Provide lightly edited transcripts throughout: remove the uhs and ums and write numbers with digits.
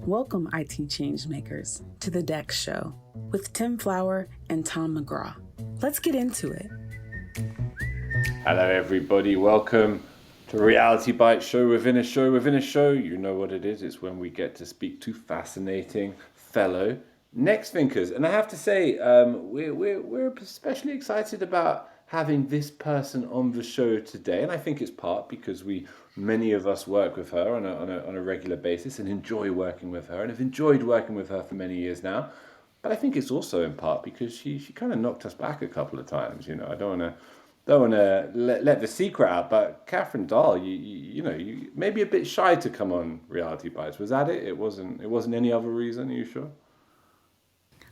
Welcome, IT changemakers, to the DEX Show with Tim Flower and Tom McGraw. Let's get into it. Hello, everybody. Welcome to Reality Bytes show within a show within a show. You know what it is. It's when we get to speak to fascinating fellow Nexthinkers. And I have to say, we're especially excited about having this person on the show today. And I think it's part because many of us work with her on a regular basis and enjoy working with her and have enjoyed working with her for many years now. But I think it's also in part because she kind of knocked us back a couple of times. You know, I don't want to let the secret out, but Katharine Dahl, you may be a bit shy to come on Reality Bytes. Was that it? It wasn't any other reason. Are you sure?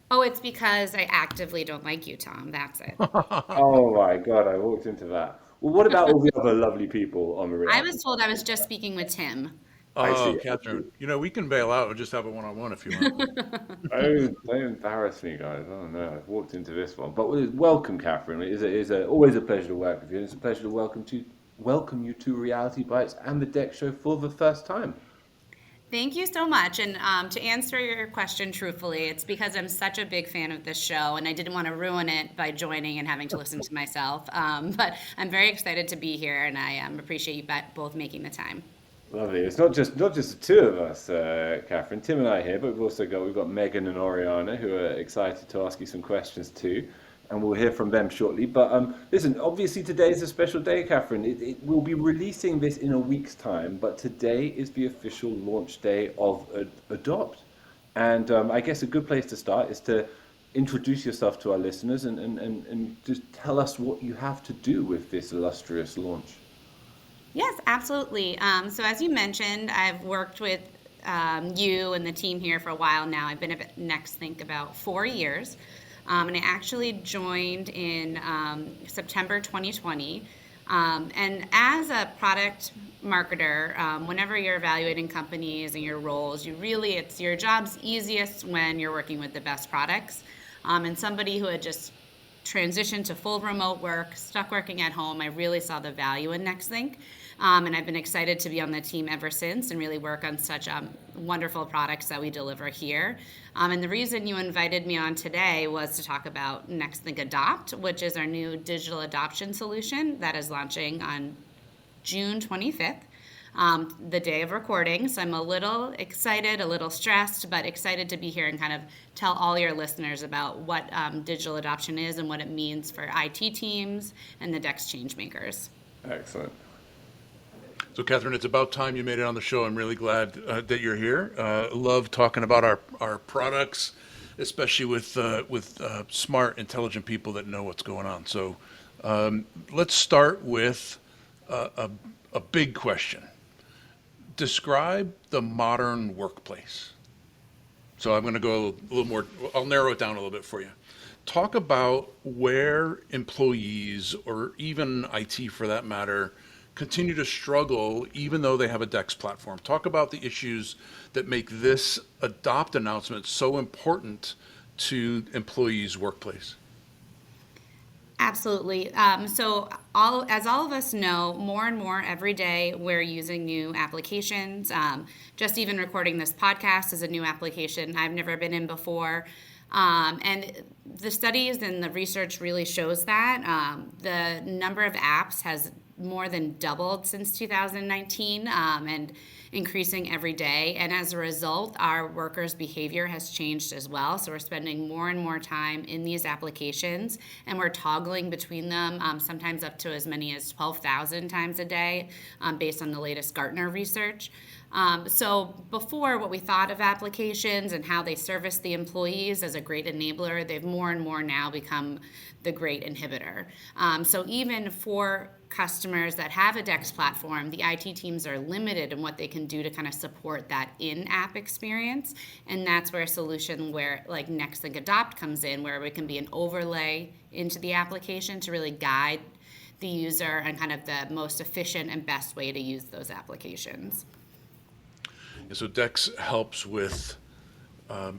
Oh, it's because I actively don't like you, Tom. That's it. Oh my God, I walked into that. Well, what about all the other lovely people on the I Reality? was told I was just speaking with Tim. I Oh, see. Catherine, we can bail out and just have a one-on-one if you want. Don't embarrass me, guys. Oh no, I've walked into this one. But welcome, Katharine. It is always a pleasure to work with you. And it's a pleasure to welcome you to Reality Bytes and the DEX Show for the first time. Thank you so much. And to answer your question truthfully, it's because I'm such a big fan of this show, and I didn't want to ruin it by joining and having to listen to myself. But I'm very excited to be here, and I appreciate you both making the time. Lovely. It's not just the two of us, Katharine. Tim and I here, but we've got Megan and Oriana who are excited to ask you some questions too, and we'll hear from them shortly. But listen, obviously today is a special day, Katharine. We'll be releasing this in a week's time, but today is the official launch day of Adopt, and I guess a good place to start is to introduce yourself to our listeners and just tell us what you have to do with this illustrious launch. Yes, absolutely. So as you mentioned, I've worked with you and the team here for a while now. I've been at Nexthink about 4 years. And I actually joined in September 2020. And as a product marketer, whenever you're evaluating companies and your roles, it's your job's easiest when you're working with the best products. And somebody who had just transitioned to full remote work, stuck working at home, I really saw the value in Nexthink. And I've been excited to be on the team ever since and really work on such wonderful products that we deliver here. And the reason you invited me on today was to talk about Nexthink Adopt, which is our new digital adoption solution that is launching on June 25th, the day of recording. So I'm a little excited, a little stressed, but excited to be here and kind of tell all your listeners about what digital adoption is and what it means for IT teams and the DEX changemakers. Excellent. So, Catherine, it's about time you made it on the show. I'm really glad that you're here. Love talking about our products, especially with smart, intelligent people that know what's going on. So, let's start with a big question. Describe the modern workplace. So I'm going to go a little more, I'll narrow it down a little bit for you. Talk about where employees, or even IT for that matter, continue to struggle even though they have a DEX platform. Talk about the issues that make this Adopt announcement so important to employees' workplace. Absolutely. So as all of us know, more and more every day we're using new applications. Just even recording this podcast is a new application I've never been in before. And the studies and the research really shows that the number of apps has more than doubled since 2019 and increasing every day. And as a result, our workers' behavior has changed as well. So we're spending more and more time in these applications, and we're toggling between them, sometimes up to as many as 12,000 times a day, based on the latest Gartner research. So before, what we thought of applications and how they service the employees as a great enabler, they've more and more now become the great inhibitor. So even for customers that have a DEX platform, the IT teams are limited in what they can do to kind of support that in-app experience. And that's where a solution like Nexthinker Adopt comes in, where it can be an overlay into the application to really guide the user and kind of the most efficient and best way to use those applications. And so DEX helps with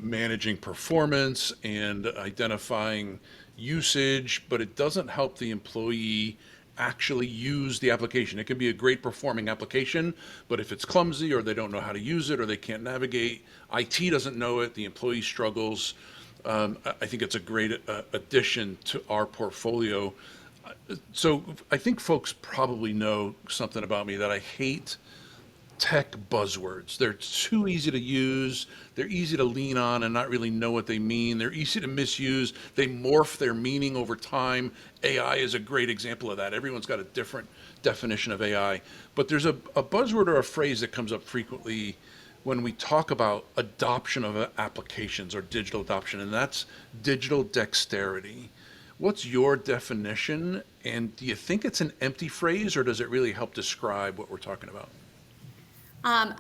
managing performance and identifying usage, but it doesn't help the employee actually use the application. It can be a great performing application, but if it's clumsy or they don't know how to use it or they can't navigate, IT doesn't know it, the employee struggles. I think it's a great addition to our portfolio. So I think folks probably know something about me, that I hate tech buzzwords. They're too easy to use. They're easy to lean on and not really know what they mean. They're easy to misuse. They morph their meaning over time. AI is a great example of that. Everyone's got a different definition of AI. But there's a buzzword or a phrase that comes up frequently when we talk about adoption of applications or digital adoption, and that's digital dexterity. What's your definition? And do you think it's an empty phrase, or does it really help describe what we're talking about? I'm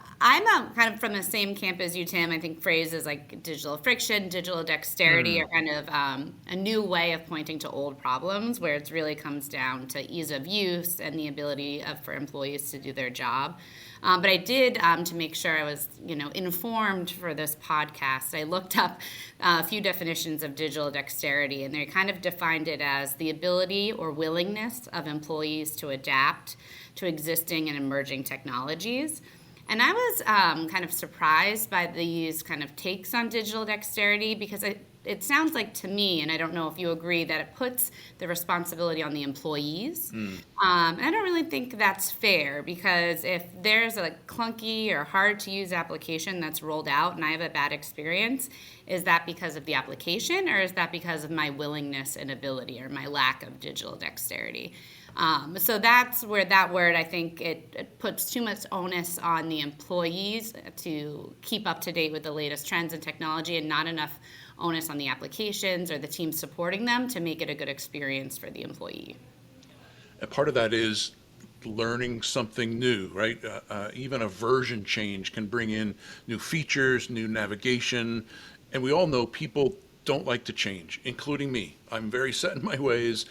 kind of from the same camp as you, Tim. I think phrases like digital friction, digital dexterity are kind of a new way of pointing to old problems, where it really comes down to ease of use and the ability for employees to do their job. But I did, to make sure I was, informed for this podcast, I looked up a few definitions of digital dexterity, and they kind of defined it as the ability or willingness of employees to adapt to existing and emerging technologies. And I was kind of surprised by these kind of takes on digital dexterity, because it sounds like to me, and I don't know if you agree, that it puts the responsibility on the employees. And I don't really think that's fair, because if there's a clunky or hard to use application that's rolled out and I have a bad experience, is that because of the application, or is that because of my willingness and ability, or my lack of digital dexterity? So that's where that word, I think it puts too much onus on the employees to keep up to date with the latest trends and technology, and not enough onus on the applications or the team supporting them to make it a good experience for the employee. And part of that is learning something new, right? Even a version change can bring in new features, new navigation. And we all know people don't like to change, including me. I'm very set in my ways.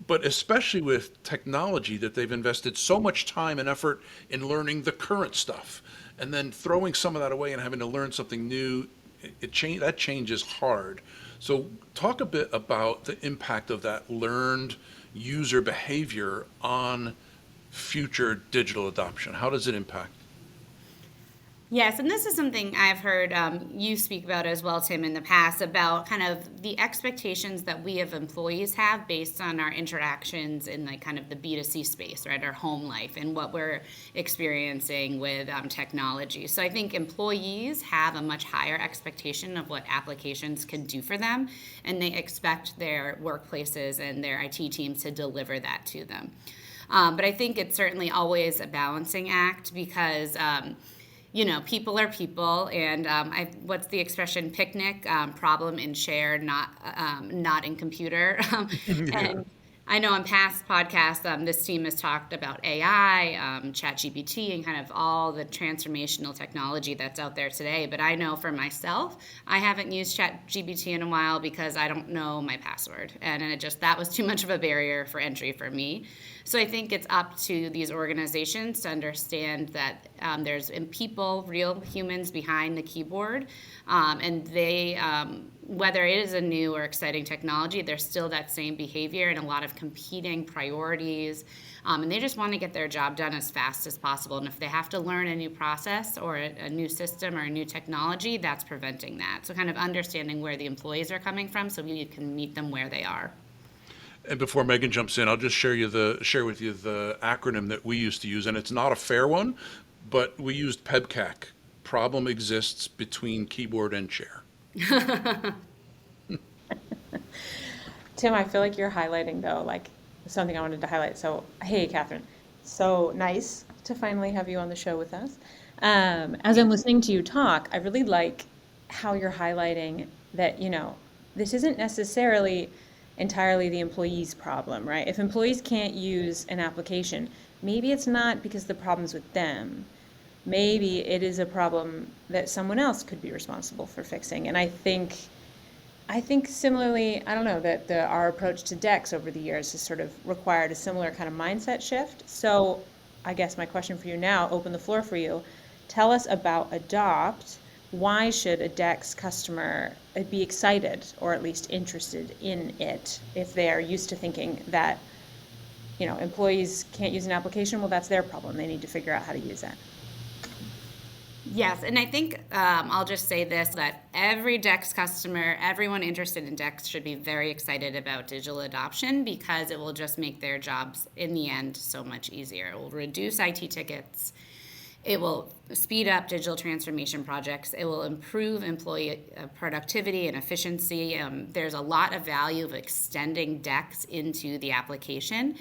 But especially with technology that they've invested so much time and effort in learning the current stuff, and then throwing some of that away and having to learn something new, that change is hard. So talk a bit about the impact of that learned user behavior on future digital adoption. How does it impact? Yes, and this is something I've heard you speak about as well, Tim, in the past, about kind of the expectations that we as employees have based on our interactions in like kind of the B2C space, right, our home life, and what we're experiencing with technology. So I think employees have a much higher expectation of what applications can do for them, and they expect their workplaces and their IT teams to deliver that to them. But I think it's certainly always a balancing act, because people are people, and what's the expression? Picnic, problem in share, not in computer. And I know on past podcasts, this team has talked about AI, ChatGPT, and kind of all the transformational technology that's out there today. But I know for myself, I haven't used ChatGPT in a while because I don't know my password. And that was too much of a barrier for entry for me. So I think it's up to these organizations to understand that there's people, real humans behind the keyboard, and they, whether it is a new or exciting technology, there's still that same behavior and a lot of competing priorities, and they just want to get their job done as fast as possible. And if they have to learn a new process or a new system or a new technology, that's preventing that. So kind of understanding where the employees are coming from so we can meet them where they are. And before Megan jumps in, I'll just share with you the acronym that we used to use, and it's not a fair one, but we used PEBCAC. Problem exists between keyboard and chair. Tim, I feel like you're highlighting, though, like something I wanted to highlight. So, hey, Katharine, so nice to finally have you on the show with us. As I'm listening to you talk, I really like how you're highlighting that, this isn't necessarily entirely the employee's problem, right? If employees can't use an application, maybe it's not because the problem's with them. Maybe it is a problem that someone else could be responsible for fixing. And I think similarly, I don't know, that our approach to DEX over the years has sort of required a similar kind of mindset shift. So I guess my question for you now, open the floor for you. Tell us about Adopt. Why should a DEX customer be excited or at least interested in it if they are used to thinking that employees can't use an application, well, that's their problem. They need to figure out how to use it. Yes, and I think I'll just say this, that every DEX customer, everyone interested in DEX should be very excited about digital adoption, because it will just make their jobs in the end so much easier. It will reduce IT tickets. It will speed up digital transformation projects. It will improve employee productivity and efficiency. There's a lot of value of extending DEX into the application.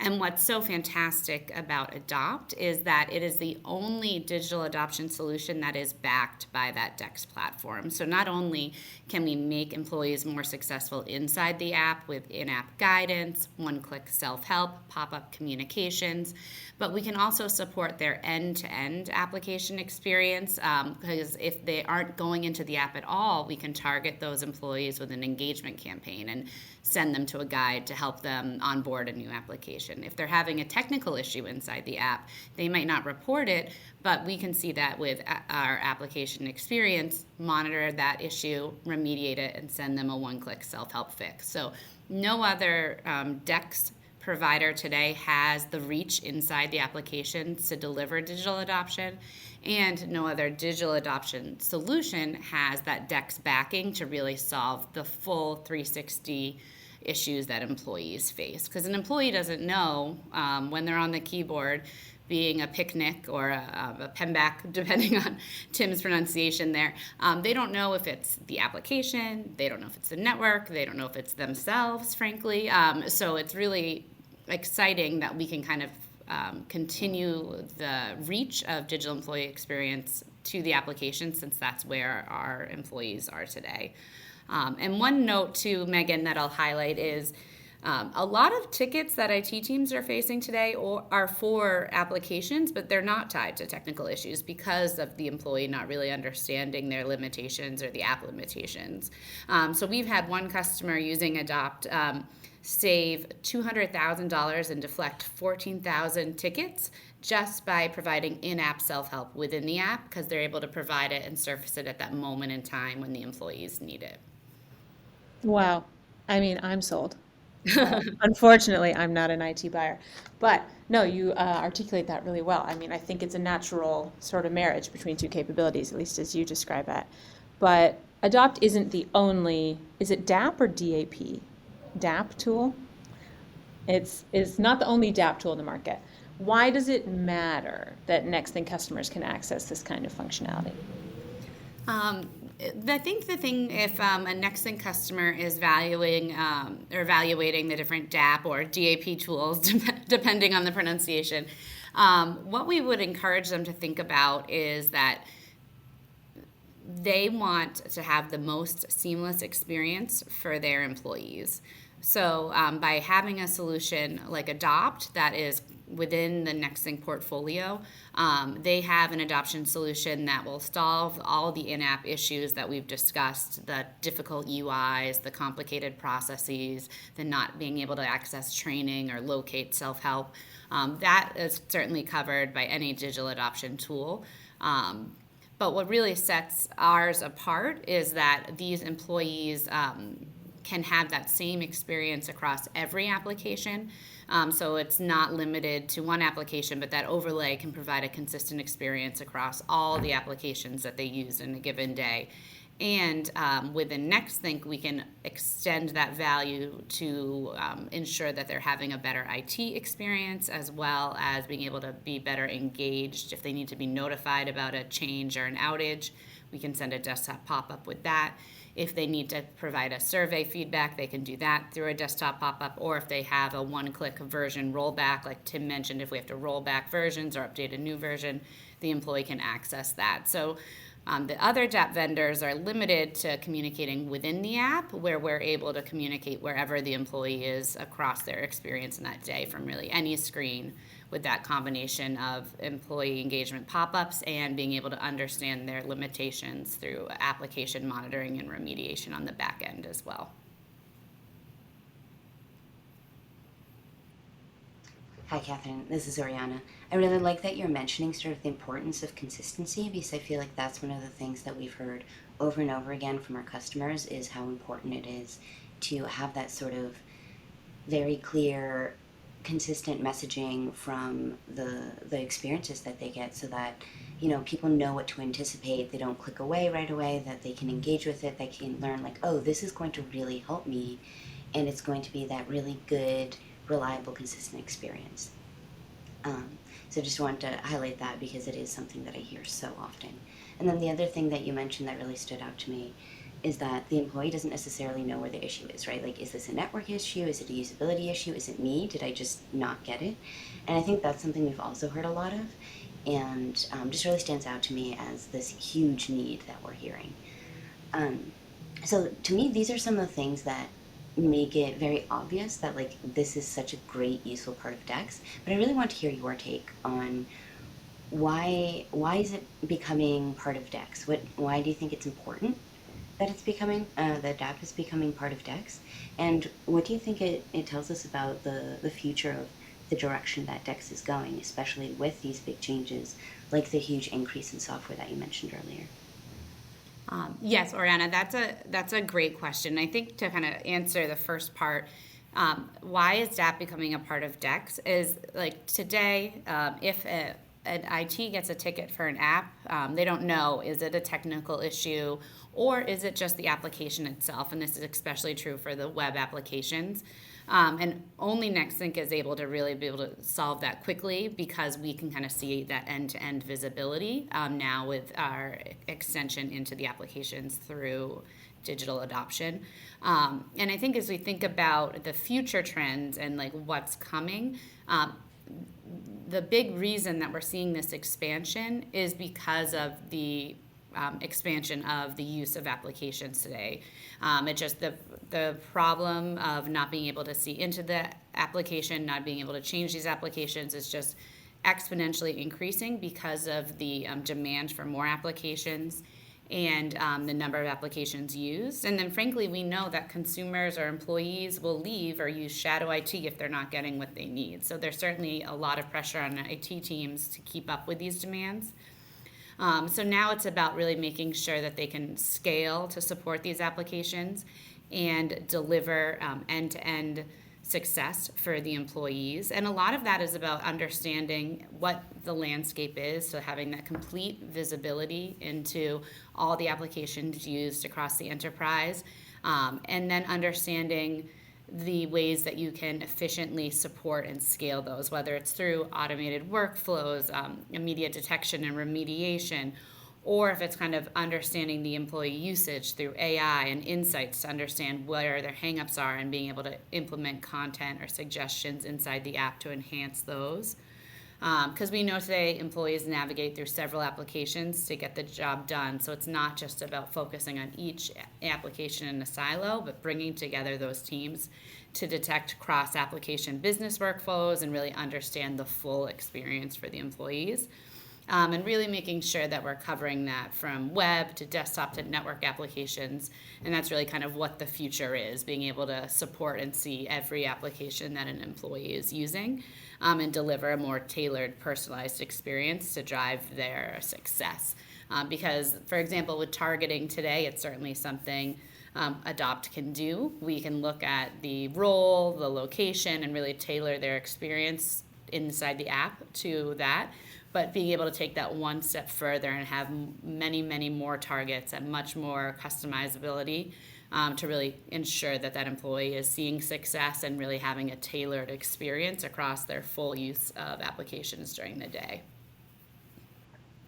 And what's so fantastic about Adopt is that it is the only digital adoption solution that is backed by that DEX platform. So not only can we make employees more successful inside the app with in-app guidance, one-click self-help, pop-up communications, but we can also support their end-to-end application experience, because if they aren't going into the app at all, we can target those employees with an engagement campaign and send them to a guide to help them onboard a new application. If they're having a technical issue inside the app, they might not report it, but we can see that with our application experience, monitor that issue, remediate it, and send them a one-click self-help fix. So no other DEX provider today has the reach inside the application to deliver digital adoption, and no other digital adoption solution has that DEX backing to really solve the full 360 issues that employees face. Because an employee doesn't know when they're on the keyboard, being a picnic or a penback, depending on Tim's pronunciation there. They don't know if it's the application, they don't know if it's the network, they don't know if it's themselves, frankly. So it's really exciting that we can kind of continue the reach of digital employee experience to the application, since that's where our employees are today. And one note too, Megan, that I'll highlight is a lot of tickets that IT teams are facing today are for applications, but they're not tied to technical issues because of the employee not really understanding their limitations or the app limitations. So we've had one customer using Adopt save $200,000 and deflect 14,000 tickets just by providing in-app self-help within the app, because they're able to provide it and surface it at that moment in time when the employees need it. Wow. I mean, I'm sold. Unfortunately, I'm not an IT buyer. But no, you articulate that really well. I mean, I think it's a natural sort of marriage between two capabilities, at least as you describe it. But Adopt isn't the only, is it DAP or DAP? DAP tool? It's not the only DAP tool in the market. Why does it matter that Nextthink customers can access this kind of functionality? I think the thing, if a Nexthink customer is valuing or evaluating the different DAP or DAP tools, depending on the pronunciation, what we would encourage them to think about is that they want to have the most seamless experience for their employees. So by having a solution like Adopt that is within the Nexthink portfolio, they have an adoption solution that will solve all the in-app issues that we've discussed, the difficult UIs, the complicated processes, the not being able to access training or locate self-help. That is certainly covered by any digital adoption tool. But what really sets ours apart is that these employees can have that same experience across every application. So it's not limited to one application, but that overlay can provide a consistent experience across all the applications that they use in a given day. And within Nexthink, we can extend that value to ensure that they're having a better IT experience, as well as being able to be better engaged. If they need to be notified about a change or an outage, we can send a desktop pop-up with that. If they need to provide a survey feedback, they can do that through a desktop pop-up, or if they have a one-click version rollback, like Tim mentioned, if we have to roll back versions or update a new version, the employee can access that. So the other DAP vendors are limited to communicating within the app, where we're able to communicate wherever the employee is across their experience in that day from really any screen, with that combination of employee engagement pop-ups and being able to understand their limitations through application monitoring and remediation on the back end as well. Hi, Catherine. This is Oriana. I really like that you're mentioning sort of the importance of consistency, because I feel like that's one of the things that we've heard over and over again from our customers, is how important it is to have that sort of very clear consistent messaging from the experiences that they get, so that people know what to anticipate. They don't click away right away, that they can engage with it, they can learn like, oh, this is going to really help me, and it's going to be that really good, reliable, consistent experience. So just wanted to highlight that because it is something that I hear so often. And then the other thing that you mentioned that really stood out to me is that the employee doesn't necessarily know where the issue is, right? Like, is this a network issue? Is it a usability issue? Is it me? Did I just not get it? And I think that's something we've also heard a lot of, and just really stands out to me as this huge need that we're hearing. So to me, these are some of the things that make it very obvious that like this is such a great, useful part of DEX. But I really want to hear your take on why is it becoming part of DEX? Why do you think it's important that it's becoming that DAP is becoming part of DEX? And what do you think it tells us about the future of the direction that DEX is going, especially with these big changes, like the huge increase in software that you mentioned earlier? Yes, Oriana, that's a great question. I think to kind of answer the first part, why is DAP becoming a part of DEX is like today, if an IT gets a ticket for an app, they don't know, is it a technical issue or is it just the application itself? And this is especially true for the web applications. And only Nexthink is able to really be able to solve that quickly because we can kind of see that end-to-end visibility now with our extension into the applications through digital adoption. And I think as we think about the future trends and like what's coming, the big reason that we're seeing this expansion is because of the expansion of the use of applications today. It's just the problem of not being able to see into the application, not being able to change these applications is just exponentially increasing because of the demand for more applications and the number of applications used. And then frankly, we know that consumers or employees will leave or use shadow IT if they're not getting what they need. So there's certainly a lot of pressure on IT teams to keep up with these demands. So now it's about really making sure that they can scale to support these applications and deliver end-to-end success for the employees. And a lot of that is about understanding what the landscape is, so having that complete visibility into all the applications used across the enterprise, and then understanding the ways that you can efficiently support and scale those, whether it's through automated workflows, immediate detection and remediation, or if it's kind of understanding the employee usage through AI and insights to understand where their hangups are and being able to implement content or suggestions inside the app to enhance those. Because we know today employees navigate through several applications to get the job done. So it's not just about focusing on each application in a silo, but bringing together those teams to detect cross-application business workflows and really understand the full experience for the employees. And really making sure that we're covering that from web to desktop to network applications. And that's really kind of what the future is, being able to support and see every application that an employee is using, and deliver a more tailored, personalized experience to drive their success. Because, for example, with targeting today, it's certainly something Adopt can do. We can look at the role, the location, and really tailor their experience inside the app to that. But being able to take that one step further and have many, many more targets and much more customizability to really ensure that that employee is seeing success and really having a tailored experience across their full use of applications during the day.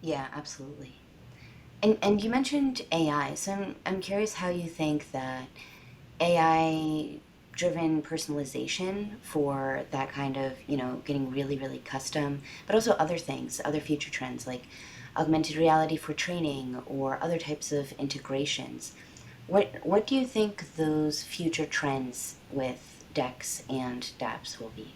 Yeah, absolutely. And you mentioned AI, so I'm curious how you think that AI driven personalization for that kind of, getting really, really custom, but also other things, other future trends like augmented reality for training or other types of integrations. What do you think those future trends with DEX and DApps will be?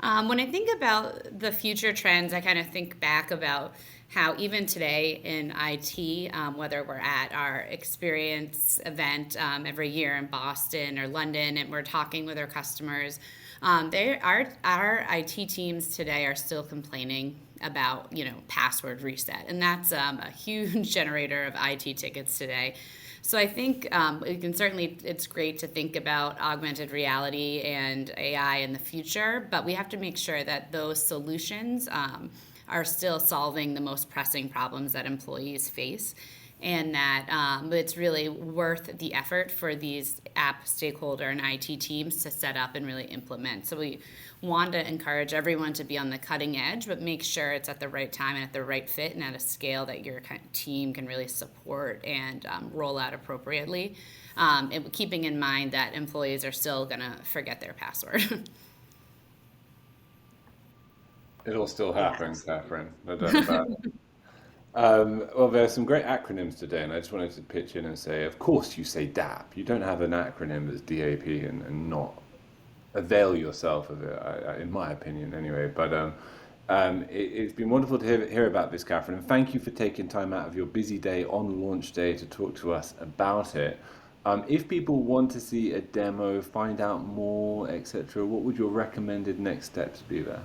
When I think about the future trends, I kind of think back about how even today in IT, whether we're at our experience event every year in Boston or London and we're talking with our customers, Our IT teams today are still complaining about, password reset, and that's a huge generator of IT tickets today. So I think it's great to think about augmented reality and AI in the future, but we have to make sure that those solutions are still solving the most pressing problems that employees face, and that it's really worth the effort for these app stakeholder and IT teams to set up and really implement. So we want to encourage everyone to be on the cutting edge, but make sure it's at the right time and at the right fit and at a scale that your team can really support and roll out appropriately, and keeping in mind that employees are still going to forget their password. It'll still happen, Catherine. No doubt about it. Well, there's some great acronyms today, and I just wanted to pitch in and say, of course you say DAP. You don't have an acronym that's DAP and not avail yourself of it, in my opinion anyway. But it's been wonderful to hear about this, Catherine, and thank you for taking time out of your busy day on launch day to talk to us about it. If people want to see a demo, find out more, etc., what would your recommended next steps be there?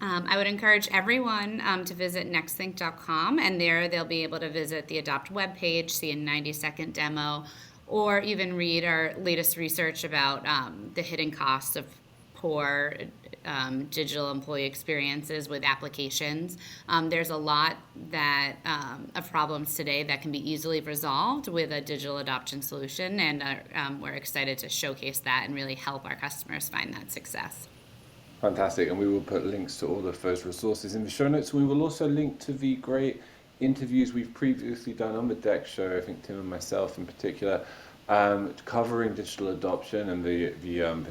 I would encourage everyone to visit nexthink.com, and there they'll be able to visit the Adopt webpage, see a 90-second demo, or even read our latest research about the hidden cost of poor digital employee experiences with applications. There's a lot of problems today that can be easily resolved with a digital adoption solution, and we're excited to showcase that and really help our customers find that success. Fantastic, and we will put links to all of those resources in the show notes. We will also link to the great interviews we've previously done on the DEX show, I think Tim and myself in particular, covering digital adoption and the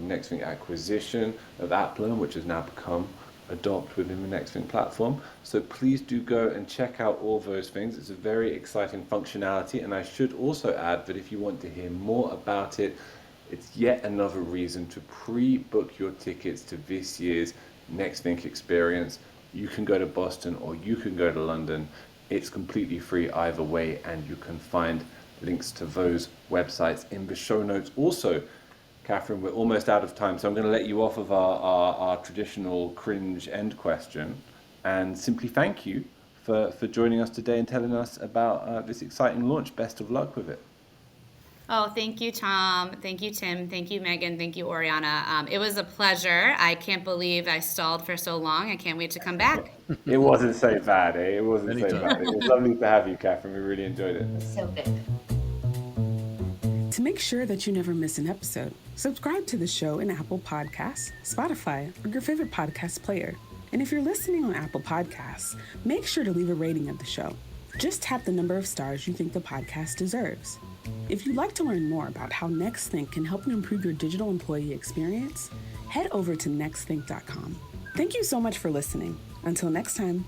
Nexthink acquisition of Applin, which has now become Adopt within the Nexthink platform. So please do go and check out all those things. It's a very exciting functionality, and I should also add that if you want to hear more about it, it's yet another reason to pre-book your tickets to this year's Nexthink experience. You can go to Boston or you can go to London. It's completely free either way, and you can find links to those websites in the show notes. Also, Catherine, we're almost out of time, so I'm going to let you off of our traditional cringe end question and simply thank you for joining us today and telling us about this exciting launch. Best of luck with it. Oh, thank you, Tom. Thank you, Tim. Thank you, Megan. Thank you, Oriana. It was a pleasure. I can't believe I stalled for so long. I can't wait to come back. It wasn't so bad, eh? It wasn't Anytime. so bad. It was lovely to have you, Catherine. We really enjoyed it. So good. To make sure that you never miss an episode, subscribe to the show in Apple Podcasts, Spotify, or your favorite podcast player. And if you're listening on Apple Podcasts, make sure to leave a rating of the show. Just tap the number of stars you think the podcast deserves. If you'd like to learn more about how Nexthink can help you improve your digital employee experience, head over to nexthink.com. Thank you so much for listening. Until next time.